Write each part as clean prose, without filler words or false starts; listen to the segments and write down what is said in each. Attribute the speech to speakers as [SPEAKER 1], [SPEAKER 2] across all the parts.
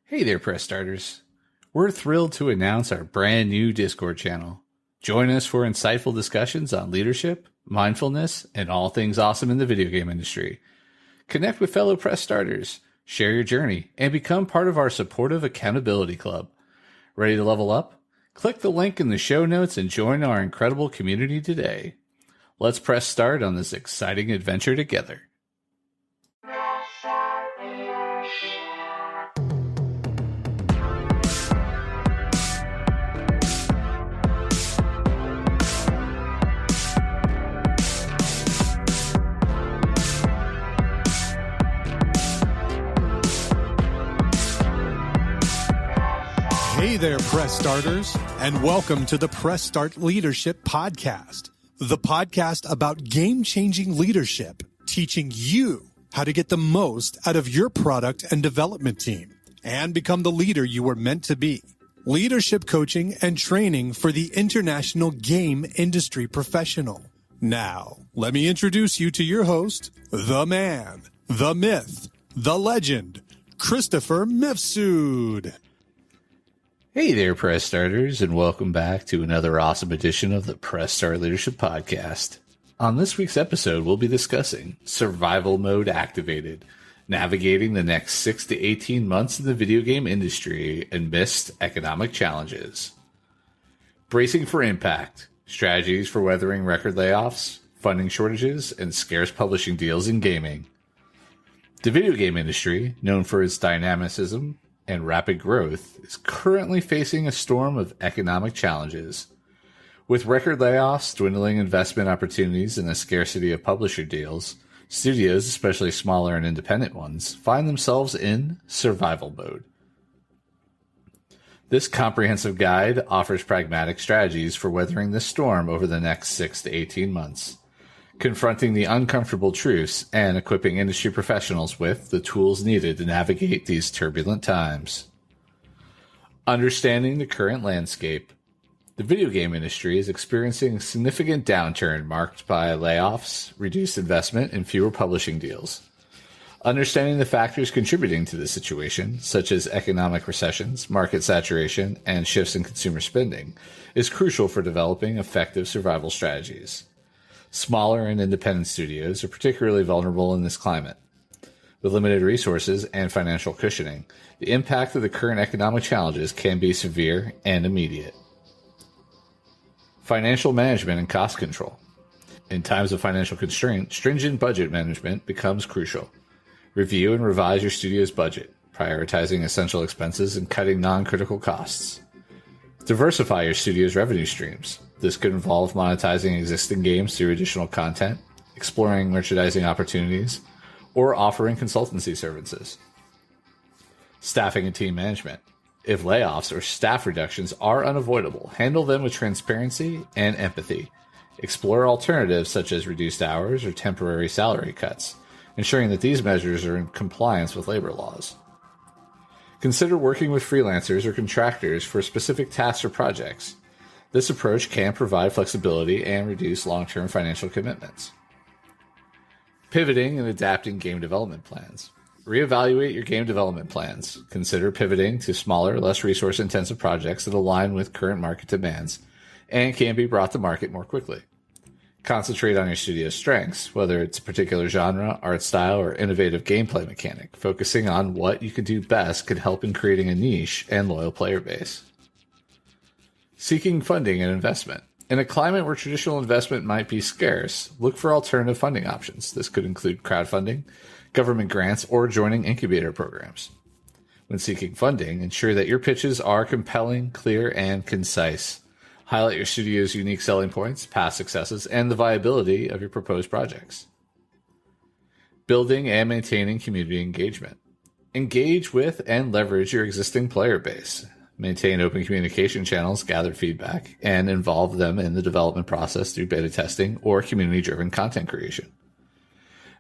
[SPEAKER 1] Hey there, press starters. We're thrilled to announce our brand new Discord channel. Join us for insightful discussions on leadership, mindfulness, and all things awesome in the video game industry. Connect with fellow press starters, share your journey, and become part of our supportive accountability club. Ready to level up? Click the link in the show notes and join our incredible community today. Let's press start on this exciting adventure together.
[SPEAKER 2] Hey there, press starters, and welcome to the Press Start Leadership Podcast, the podcast about game-changing leadership, teaching you how to get the most out of your product and development team and become the leader you were meant to be. Leadership coaching and training for the international game industry professional. Now, let me introduce you to your host, the man, the myth, the legend, Christopher Mifsud.
[SPEAKER 1] Hey there, press starters, and welcome back to another awesome edition of the Press Start Leadership Podcast. On this week's episode, we'll be discussing Survival Mode Activated, navigating the next 6 to 18 months in the video game industry amidst economic challenges. Bracing for impact, strategies for weathering record layoffs, funding shortages, and scarce publishing deals in gaming. The video game industry, known for its dynamicism and rapid growth, is currently facing a storm of economic challenges. With record layoffs, dwindling investment opportunities, and a scarcity of publisher deals, studios, especially smaller and independent ones, find themselves in survival mode. This comprehensive guide offers pragmatic strategies for weathering this storm over the next 6 to 18 months, confronting the uncomfortable truths and equipping industry professionals with the tools needed to navigate these turbulent times. Understanding the current landscape, the video game industry is experiencing a significant downturn marked by layoffs, reduced investment, and fewer publishing deals. Understanding the factors contributing to this situation, such as economic recessions, market saturation, and shifts in consumer spending, is crucial for developing effective survival strategies. Smaller and independent studios are particularly vulnerable in this climate. With limited resources and financial cushioning, the impact of the current economic challenges can be severe and immediate. Financial management and cost control. In times of financial constraint, stringent budget management becomes crucial. Review and revise your studio's budget, prioritizing essential expenses and cutting non-critical costs. Diversify your studio's revenue streams. This could involve monetizing existing games through additional content, exploring merchandising opportunities, or offering consultancy services. Staffing and team management. If layoffs or staff reductions are unavoidable, handle them with transparency and empathy. Explore alternatives such as reduced hours or temporary salary cuts, ensuring that these measures are in compliance with labor laws. Consider working with freelancers or contractors for specific tasks or projects. This approach can provide flexibility and reduce long-term financial commitments. Pivoting and adapting game development plans. Reevaluate your game development plans. Consider pivoting to smaller, less resource-intensive projects that align with current market demands and can be brought to market more quickly. Concentrate on your studio's strengths, whether it's a particular genre, art style, or innovative gameplay mechanic. Focusing on what you can do best can help in creating a niche and loyal player base. Seeking funding and investment. In a climate where traditional investment might be scarce, look for alternative funding options. This could include crowdfunding, government grants, or joining incubator programs. When seeking funding, ensure that your pitches are compelling, clear, and concise. Highlight your studio's unique selling points, past successes, and the viability of your proposed projects. Building and maintaining community engagement. Engage with and leverage your existing player base. Maintain open communication channels, gather feedback, and involve them in the development process through beta testing or community-driven content creation.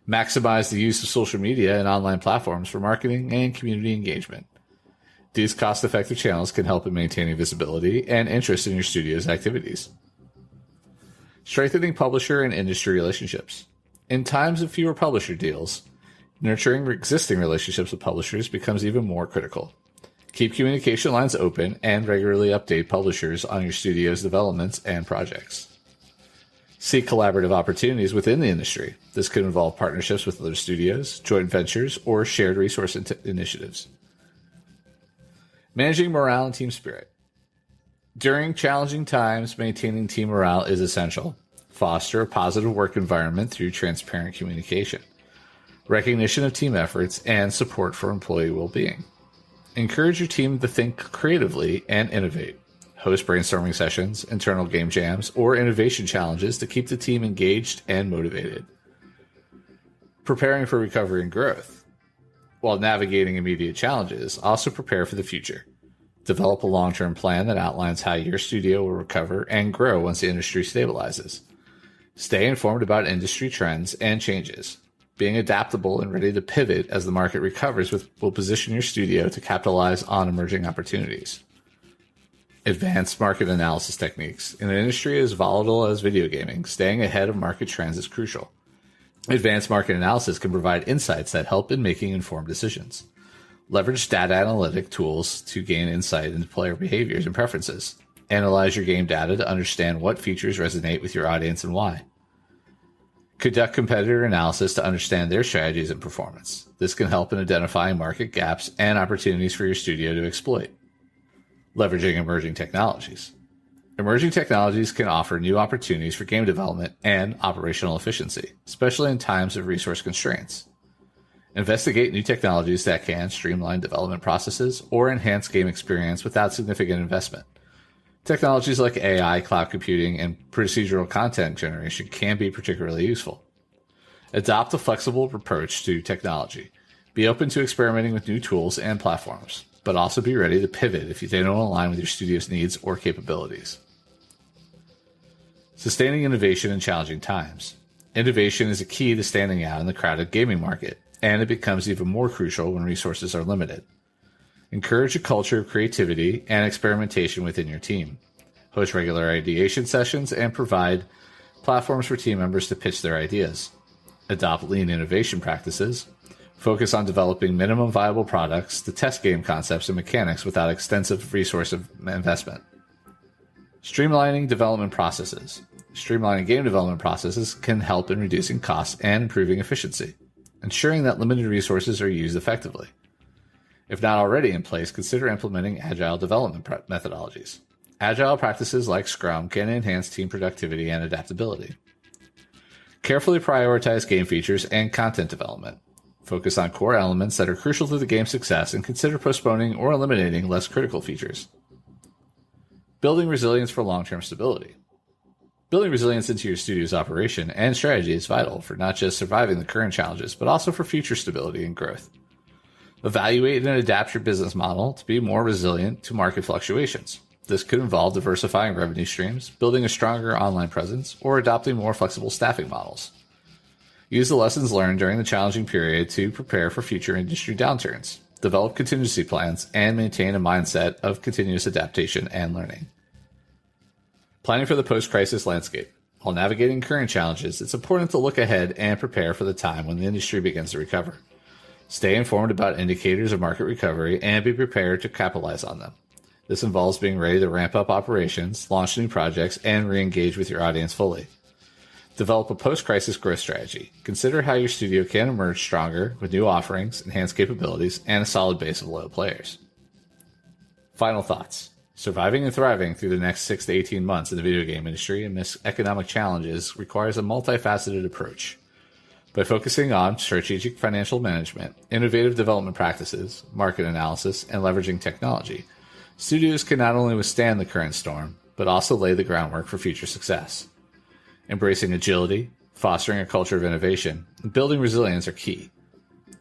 [SPEAKER 1] Maximize the use of social media and online platforms for marketing and community engagement. These cost-effective channels can help in maintaining visibility and interest in your studio's activities. Strengthening publisher and industry relationships. In times of fewer publisher deals, nurturing existing relationships with publishers becomes even more critical. Keep communication lines open and regularly update publishers on your studio's developments and projects. Seek collaborative opportunities within the industry. This could involve partnerships with other studios, joint ventures, or shared resource initiatives. Managing morale and team spirit. During challenging times, maintaining team morale is essential. Foster a positive work environment through transparent communication, recognition of team efforts, and support for employee well-being. Encourage your team to think creatively and innovate. Host brainstorming sessions, internal game jams, or innovation challenges to keep the team engaged and motivated. Preparing for recovery and growth. While navigating immediate challenges, also prepare for the future. Develop a long-term plan that outlines how your studio will recover and grow once the industry stabilizes. Stay informed about industry trends and changes. Being adaptable and ready to pivot as the market recovers will position your studio to capitalize on emerging opportunities. Advanced market analysis techniques. In an industry as volatile as video gaming, staying ahead of market trends is crucial. Advanced market analysis can provide insights that help in making informed decisions. Leverage data analytic tools to gain insight into player behaviors and preferences. Analyze your game data to understand what features resonate with your audience and why. Conduct competitor analysis to understand their strategies and performance. This can help in identifying market gaps and opportunities for your studio to exploit. Leveraging emerging technologies. Emerging technologies can offer new opportunities for game development and operational efficiency, especially in times of resource constraints. Investigate new technologies that can streamline development processes or enhance game experience without significant investment. Technologies like AI, cloud computing, and procedural content generation can be particularly useful. Adopt a flexible approach to technology. Be open to experimenting with new tools and platforms, but also be ready to pivot if they don't align with your studio's needs or capabilities. Sustaining innovation in challenging times. Innovation is a key to standing out in the crowded gaming market, and it becomes even more crucial when resources are limited. Encourage a culture of creativity and experimentation within your team. Host regular ideation sessions and provide platforms for team members to pitch their ideas. Adopt lean innovation practices. Focus on developing minimum viable products to test game concepts and mechanics without extensive resource investment. Streamlining development processes. Streamlining game development processes can help in reducing costs and improving efficiency, ensuring that limited resources are used effectively. If not already in place, consider implementing agile development methodologies. Agile practices like Scrum can enhance team productivity and adaptability. Carefully prioritize game features and content development. Focus on core elements that are crucial to the game's success and consider postponing or eliminating less critical features. Building resilience for long-term stability. Building resilience into your studio's operation and strategy is vital for not just surviving the current challenges, but also for future stability and growth. Evaluate and adapt your business model to be more resilient to market fluctuations. This could involve diversifying revenue streams, building a stronger online presence, or adopting more flexible staffing models. Use the lessons learned during the challenging period to prepare for future industry downturns. Develop contingency plans and maintain a mindset of continuous adaptation and learning. Planning for the post-crisis landscape. While navigating current challenges, it's important to look ahead and prepare for the time when the industry begins to recover. Stay informed about indicators of market recovery and be prepared to capitalize on them. This involves being ready to ramp up operations, launch new projects, and re-engage with your audience fully. Develop a post-crisis growth strategy. Consider how your studio can emerge stronger with new offerings, enhanced capabilities, and a solid base of loyal players. Final thoughts. Surviving and thriving through the next 6 to 18 months in the video game industry amidst economic challenges requires a multifaceted approach. By focusing on strategic financial management, innovative development practices, market analysis, and leveraging technology, studios can not only withstand the current storm, but also lay the groundwork for future success. Embracing agility, fostering a culture of innovation, and building resilience are key.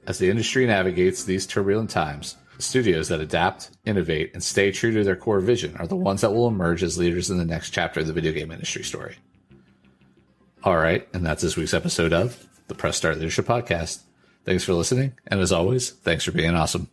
[SPEAKER 1] As the industry navigates these turbulent times, studios that adapt, innovate, and stay true to their core vision are the ones that will emerge as leaders in the next chapter of the video game industry story. All right, and that's this week's episode of the Press Start Leadership Podcast. Thanks for listening, and as always, thanks for being awesome.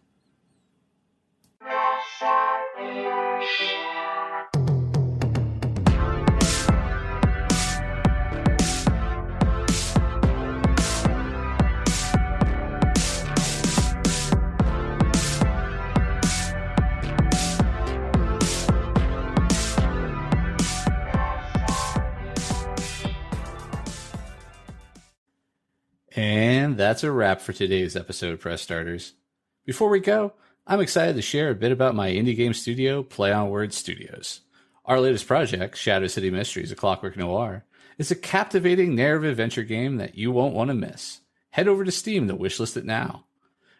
[SPEAKER 1] that's a wrap for today's episode, Press Starters. Before we go, I'm excited to share a bit about my indie game studio, Play on Words Studios. Our latest project, Shadow City Mysteries: A Clockwork Noir, is a captivating narrative adventure game that you won't want to miss. Head over to Steam to wishlist it now.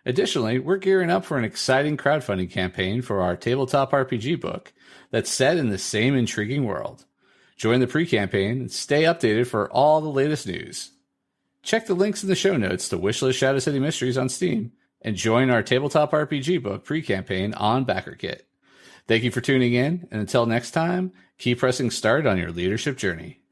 [SPEAKER 1] Additionally, we're gearing up for an exciting crowdfunding campaign for our tabletop RPG book that's set in the same intriguing world. Join the pre-campaign and stay updated for all the latest news. Check the links in the show notes to wishlist Shadow City Mysteries on Steam and join our tabletop RPG book pre-campaign on BackerKit. Thank you for tuning in, and until next time, keep pressing start on your leadership journey.